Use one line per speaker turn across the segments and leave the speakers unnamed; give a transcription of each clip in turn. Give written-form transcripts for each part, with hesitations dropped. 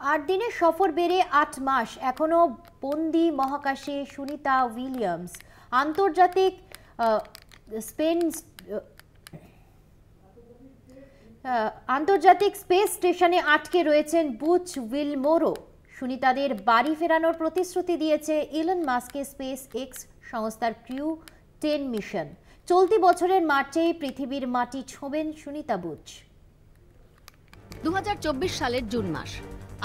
8 দিনের সফর বেড়ে 8 মাস, এখনো বন্দি মহাকাশে সুনিতা উইলিয়ামস। আন্তর্জাতিক স্পেন আন্তর্জাতিক স্পেস স্টেশনে আটকে রয়েছেন বুচ উইলমোরও। সুনিতাদের বাড়ি ফেরানোর প্রতিশ্রুতি দিয়েছে ইলন মাস্কের স্পেস এক্স সংস্থার ক্রিউ 10 মিশন। চলতি বছরের মার্চেই পৃথিবীর মাটি ছোঁবেন সুনিতা বুচ।
2024 সালের জুন মাস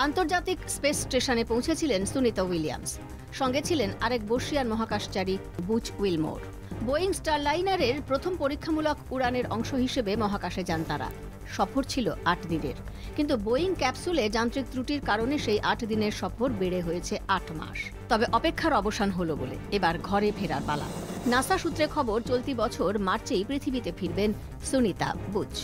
আন্তর্জাতিক স্পেস স্টেশনে পৌঁছেছিলেন সুনিতা উইলিয়ামস। সঙ্গে ছিলেন আরেক বর্ষীয়ান মহাকাশচারী বুচ উইলমোর। বোয়িং স্টারলাইনারের প্রথম পরীক্ষামূলক উড়ানের অংশ হিসেবে মহাকাশে যান তারা। সফর ছিল 8 দিনের, কিন্তু বোয়িং ক্যাপসুলে যান্ত্রিক ত্রুটির কারণে সেই 8 দিনের সফর বেড়ে হয়েছে 8 মাস। তবে অপেক্ষার অবসান হলো বলে এবার ঘরে ফেরার পালা। নাসা সূত্রে খবর, চলতি বছর মার্চেই পৃথিবীতে ফিরবেন সুনিতা বুচ।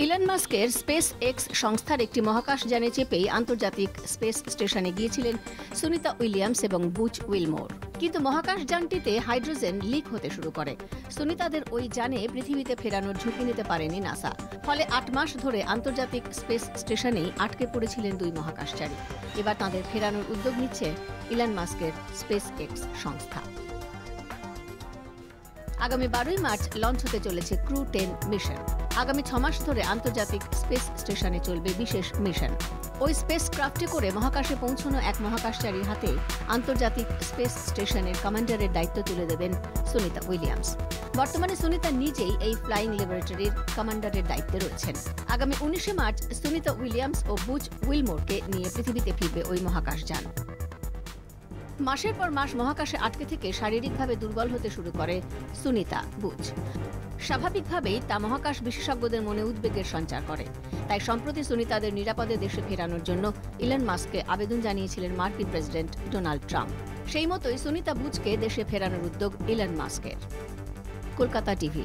ইলন মাস্কের স্পেস এক্স সংস্থার একটি মহাকাশযানে চেপেই আন্তর্জাতিক স্পেস স্টেশনে গিয়েছিলেন সুনিতা উইলিয়ামস এবং বুচ উইলমোর। কিন্তু মহাকাশযানটিতে হাইড্রোজেন লিক হতে শুরু করে। সুনিতাদের ওই যানে পৃথিবীতে ফেরানোর ঝুঁকি নিতে পারেনি নাসা। ফলে 8 মাস ধরে আন্তর্জাতিক স্পেস স্টেশনেই আটকে পড়েছিলেন দুই মহাকাশচারী। এবার তাঁদের ফেরানোর উদ্যোগ নিচ্ছে ইলন মাস্কের স্পেস এক্স সংস্থা। আগামী 12ই মার্চ লঞ্চ হতে চলেছে ক্রিউ 10 মিশন। আগামী 6 মাস ধরে আন্তর্জাতিক স্পেস স্টেশনে চলবে বিশেষ মিশন। ওই স্পেস ক্রাফটে করে মহাকাশে পৌঁছানো এক মহাকাশচারীর হাতে আন্তর্জাতিক স্পেস স্টেশনের কমান্ডারের দায়িত্ব তুলে দেবেন সুনিতা উইলিয়ামস। বর্তমানে সুনিতা নিজেই এই ফ্লাইং ল্যাবরেটরির কমান্ডারের দায়িত্বে রয়েছেন। আগামী 19শে মার্চ সুনিতা উইলিয়ামস ও বুচ উইলমোরকে নিয়ে পৃথিবীতে ফিরবে ওই মহাকাশযান। মাসের পর মাস মহাকাশে আটকে থেকে শারীরিকভাবে দুর্বল হতে শুরু করে সুনিতা বুচ। স্বাভাবিকভাবেই তা মহাকাশ বিশেষজ্ঞদের মনে উদ্বেগের সঞ্চার করে। তাই সম্প্রতি সুনিতাদের নিরাপদে দেশে ফেরানোর জন্য ইলন মাস্ককে আবেদন জানিয়েছিলেন মার্কিন প্রেসিডেন্ট ডোনাল্ড ট্রাম্প। সেই মতোই সুনিতা বুচকে দেশে ফেরানোর উদ্যোগ ইলন মাস্কের। কলকাতা টিভি।